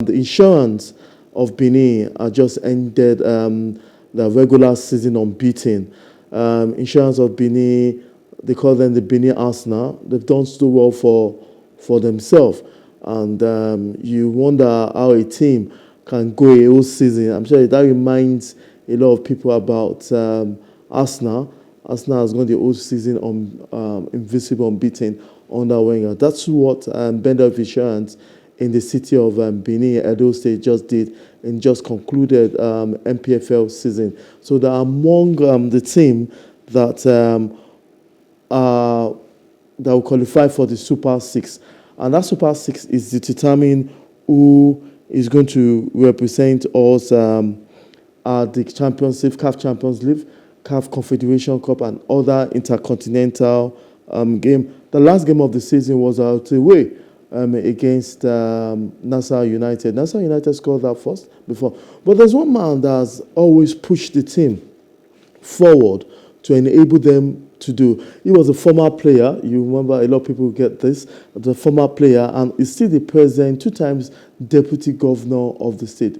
The insurance of Benin just ended the regular season unbeaten. Insurance of Benin, they call them the Benin Arsenal. They've done so well for themselves. And you wonder how a team can go a whole season. I'm sure that reminds a lot of people about Arsenal. Arsenal has gone the whole season on invisible, unbeaten under Wenger. That's what Bender of Insurance in the city of Benin, Edo State, just did and just concluded NPFL season. So they're among the team that that will qualify for the Super Six, and that Super Six is to determine who is going to represent us at the Championship, CAF Champions League, CAF Confederation Cup, and other intercontinental game. The last game of the season was out away against Nassau United. Nassau United scored that first before. But there's one man that has always pushed the team forward to enable them to do. He was a former player. You remember, a lot of people get this. The former player, and is still the present, 2 times deputy governor of the state,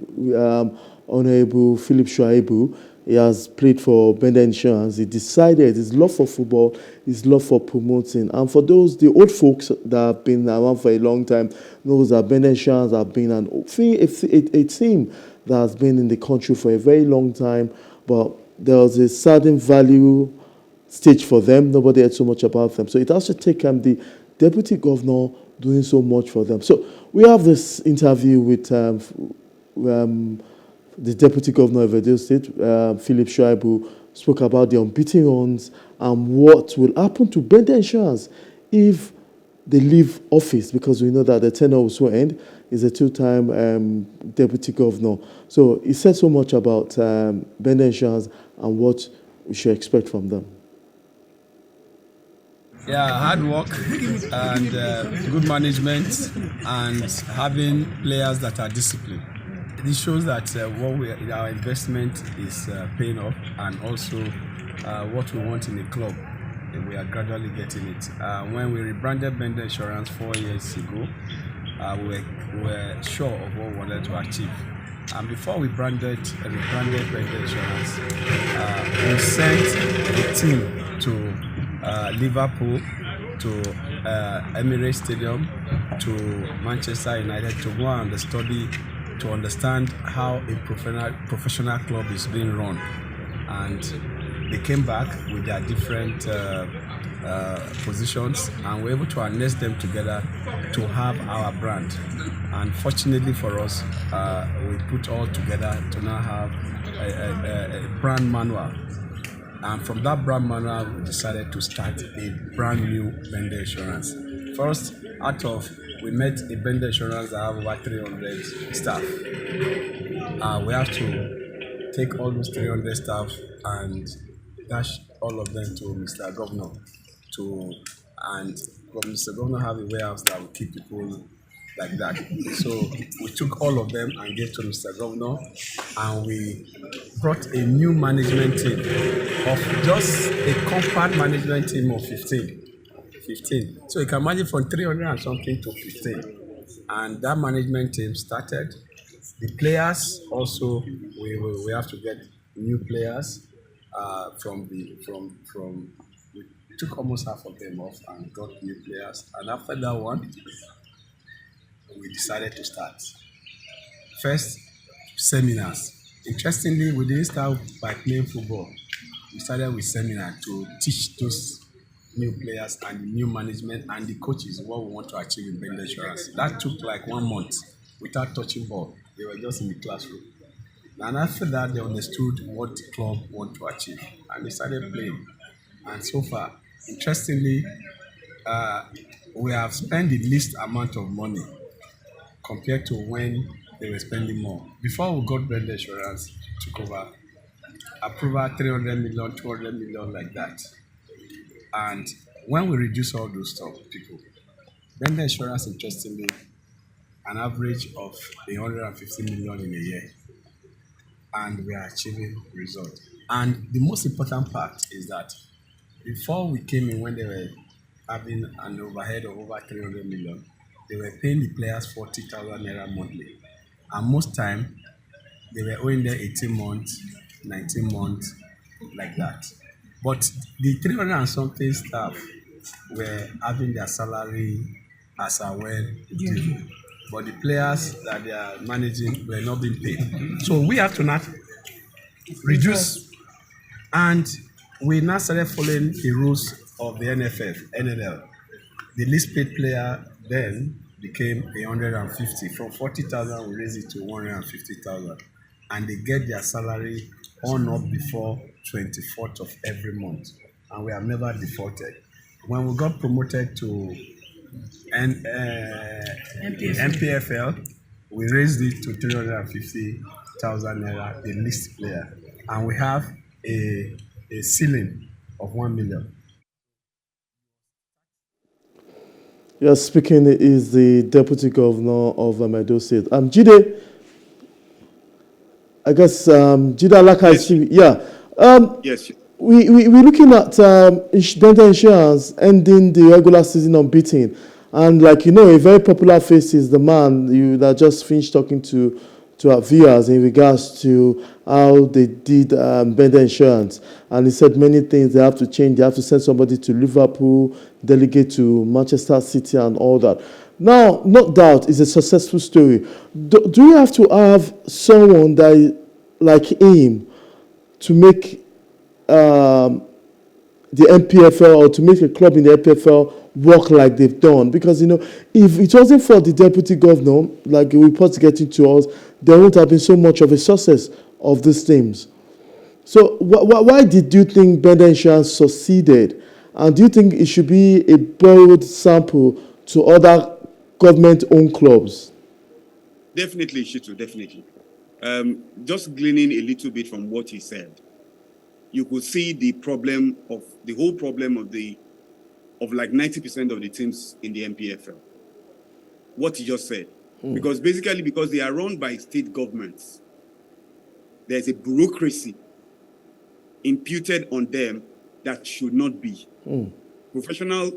Honorable Philip Shuaibu. He has played for Bender Insurance. He decided his love for football, his love for promoting. And for those, the old folks that have been around for a long time, knows that Bender Insurance have been a team that has been in the country for a very long time. But there was a certain value stage for them. Nobody heard so much about them. So it has to take the deputy governor doing so much for them. So we have this interview with the deputy governor of Edo State, Philip Shuaibu, spoke about the unbeaten runs and what will happen to Bender Insurance if they leave office, because we know that the tenure will soon end. He's a 2-time deputy governor. So he said so much about Bender Insurance and what we should expect from them. Yeah, hard work and good management and having players that are disciplined. This shows that our investment is paying off, and also what we want in a club, we are gradually getting it. When we rebranded Bender Insurance 4 years ago, we were sure of what we wanted to achieve. And before we rebranded Bender Insurance, we sent a team to Liverpool, to Emirates Stadium, to Manchester United to go and study, to understand how a professional club is being run. And they came back with their different positions, and we're able to harness them together to have our brand. And fortunately for us, we put all together to now have a brand manual. And from that brand manual, we decided to start a brand new Bender Insurance. First, we met a Bender Insurance that have over 300 staff. We have to take all those 300 staff and dash all of them to Mr. Governor. And Mr. Governor have a warehouse that will keep people like that. So we took all of them and gave to Mr. Governor, and we brought a new management team of just a compact management team of 15. So you can imagine from 300 and something to 15. And that management team started. The players also, we have to get new players we took almost half of them off and got new players. And after that one, we decided to start. First, seminars. Interestingly, we didn't start by playing football. We started with seminars to teach those new players and new management and the coaches what we want to achieve in Bender Insurance. That took like 1 month without touching ball. They were just in the classroom. And after that, they understood what the club want to achieve, and they started playing. And so far, interestingly, we have spent the least amount of money compared to when they were spending more. Before we got Bender Insurance, took over, approval 300 million, 200 million, like that. And when we reduce all those stuff, people, Bender Insurance, interestingly, an average of 150 million in a year. And we are achieving results. And the most important part is that before we came in, when they were having an overhead of over 300 million, they were paying the players 40,000 naira monthly. And most time, they were owing them 18 months, 19 months, like that. But the 300 and something staff were having their salary as a well due. But the players that they are managing were not being paid. So we have to not reduce, and we now started following the rules of the NFF, NNL. The least paid player then became 150. From 40,000, we raised it to 150,000. And they get their salary on up before 24th of every month. And we have never defaulted. When we got promoted to NPFL, we raised it to 350,000 naira, the least player. And we have a ceiling of 1 million. Yes, speaking is the Deputy Governor of Edo State. Jide, I guess Jide Alaka is, yeah. Yes. We're looking at dental insurance ending the regular season unbeaten. And like, a very popular face is the man that just finished talking to our viewers in regards to how they did Bender Insurance. And he said many things they have to change. They have to send somebody to Liverpool, delegate to Manchester City and all that. Now, no doubt, it's a successful story. Do you have to have someone that like him to make the NPFL or to make a club in the NPFL work like they've done? Because, if it wasn't for the deputy governor, like the reports getting to us, there wouldn't have been so much of a success of these teams. So why did you think Bender Insurance succeeded? And do you think it should be a borrowed sample to other government-owned clubs? Definitely, Shitu, definitely. Just gleaning a little bit from what he said, you could see the whole problem of like 90% of the teams in the NPFL. What he just said. Because they are run by state governments, there's a bureaucracy imputed on them that should not be. Professional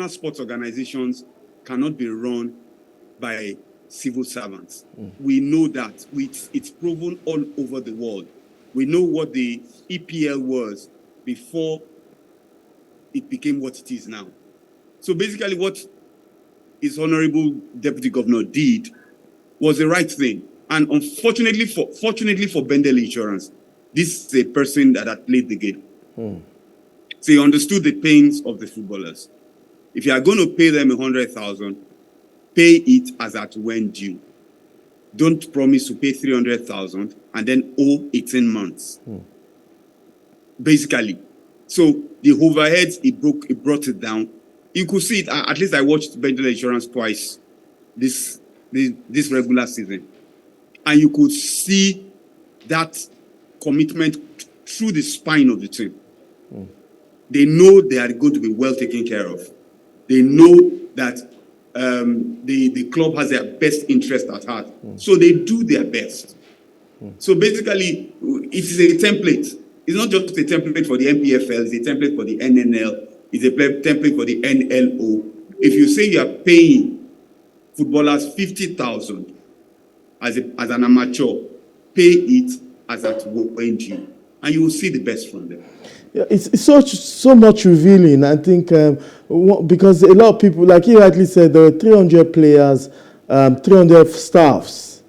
sports organizations cannot be run by civil servants. We know that. It's proven all over the world. We know what the EPL was before it became what it is now. So basically what his honorable deputy governor did was the right thing. And unfortunately for Bendel Insurance, this is a person that had played the game. So he understood the pains of the footballers. If you are going to pay them 100,000, pay it as at when due. Don't promise to pay 300,000 and then owe 18 months. Basically. So the overheads, it brought it down. You could see it. At least I watched Bendel Insurance twice this regular season. And you could see that commitment through the spine of the team. They know they are going to be well taken care of. They know that the club has their best interest at heart. So they do their best. So basically, it is a template. It's not just a template for the NPFL, it's a template for the NNL, it's a template for the NLO. If you say you are paying footballers 50,000 as an amateur, pay it as at when due, and you will see the best from them. Yeah, it's so much revealing. I think because a lot of people, like he rightly said, there were 300 players, 300 staffs.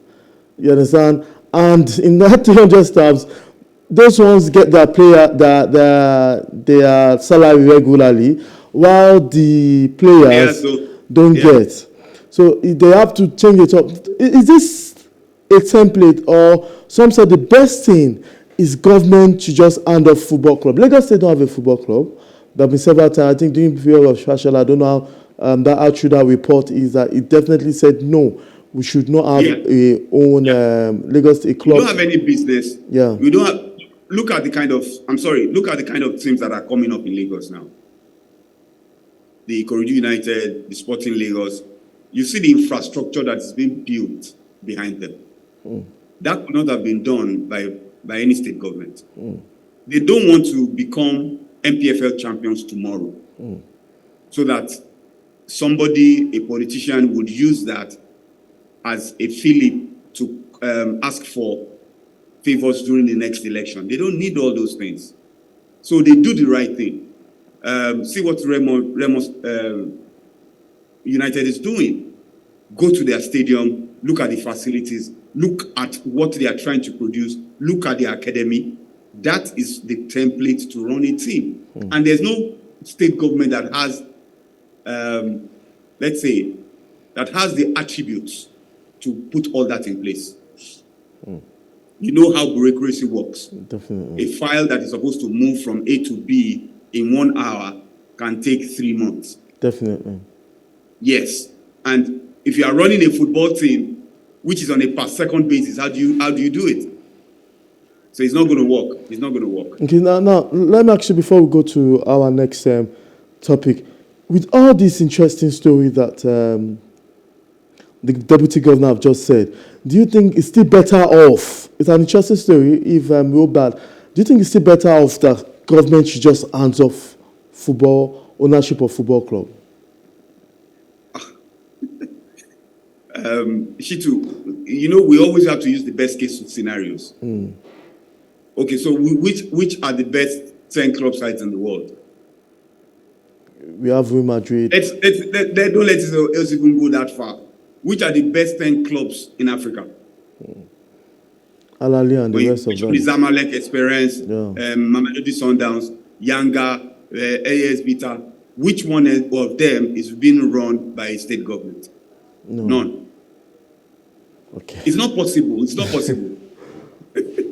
You understand? And in that 300 staffs, those ones get their salary regularly, while the players don't get. So they have to change it up. Is this a template, or some say the best thing is government to just hand off football club? Lagos State don't have a football club. There have been several times. I think during the period of Shashala, I don't know how true that report is, that it definitely said no, we should not have a own Lagos State club. We don't have any business. Yeah. We don't have. Look at the kind of teams that are coming up in Lagos now. The Ikorodu United, the Sporting Lagos. You see the infrastructure that is being built behind them. That could not have been done by any state government. They don't want to become NPFL champions tomorrow. So that somebody, a politician, would use that as a fillip to ask for favors during the next election. They don't need all those things. So they do the right thing. See what Remo United is doing. Go to their stadium, look at the facilities, look at what they are trying to produce, look at the academy. That is the template to run a team. And there's no state government that has, let's say, that has the attributes to put all that in place. You know how bureaucracy works. Definitely. A file that is supposed to move from A to B in 1 hour can take 3 months. Definitely. Yes. And if you are running a football team, which is on a per second basis, how do you do it? So it's not going to work. It's not going to work. Okay, now let me ask you before we go to our next topic. With all this interesting story that the deputy governor have just said, do you think it's still better off? It's an interesting story. If real bad, do you think it's still better off that government should just hands off football ownership of football club? Shitu, you know, we always have to use the best case scenarios. Okay, so which are the best 10 club sides in the world? We have Real Madrid. Don't let us even go that far. Which are the best 10 clubs in Africa? Al Ahly and the rest of them. Zamalek Experience, Mamelodi Sundowns, Yanga, AS Vita. Which one of them is being run by a state government? No. None. Okay. It's not possible. It's not possible.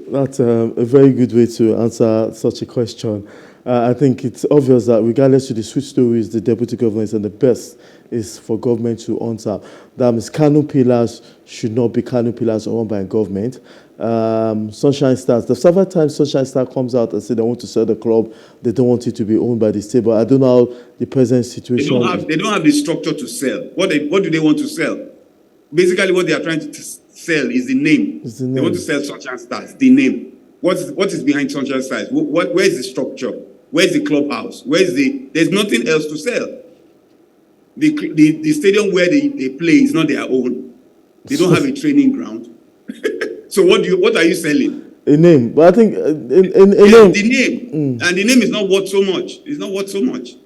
That's a very good way to answer such a question. I think it's obvious that regardless of the switch stories, the deputy governor is, and the best is for government to answer. That means Kano Pillars should not be Kano Pillars owned by government. Sunshine Stars, the several times Sunshine Star comes out and say they want to sell the club, they don't want it to be owned by the state. But I don't know how the present situation. They don't have the structure to sell. What do they want to sell? Basically, what they are trying to sell is the name. They want to sell Sunshine Stars, the name. What is behind Sunshine Stars? Where is the structure? Where's the clubhouse? There's nothing else to sell. The stadium where they play is not their own. They don't have a training ground. So what are you selling? A name. But I think a name. The name. And the name is not worth so much. It's not worth so much.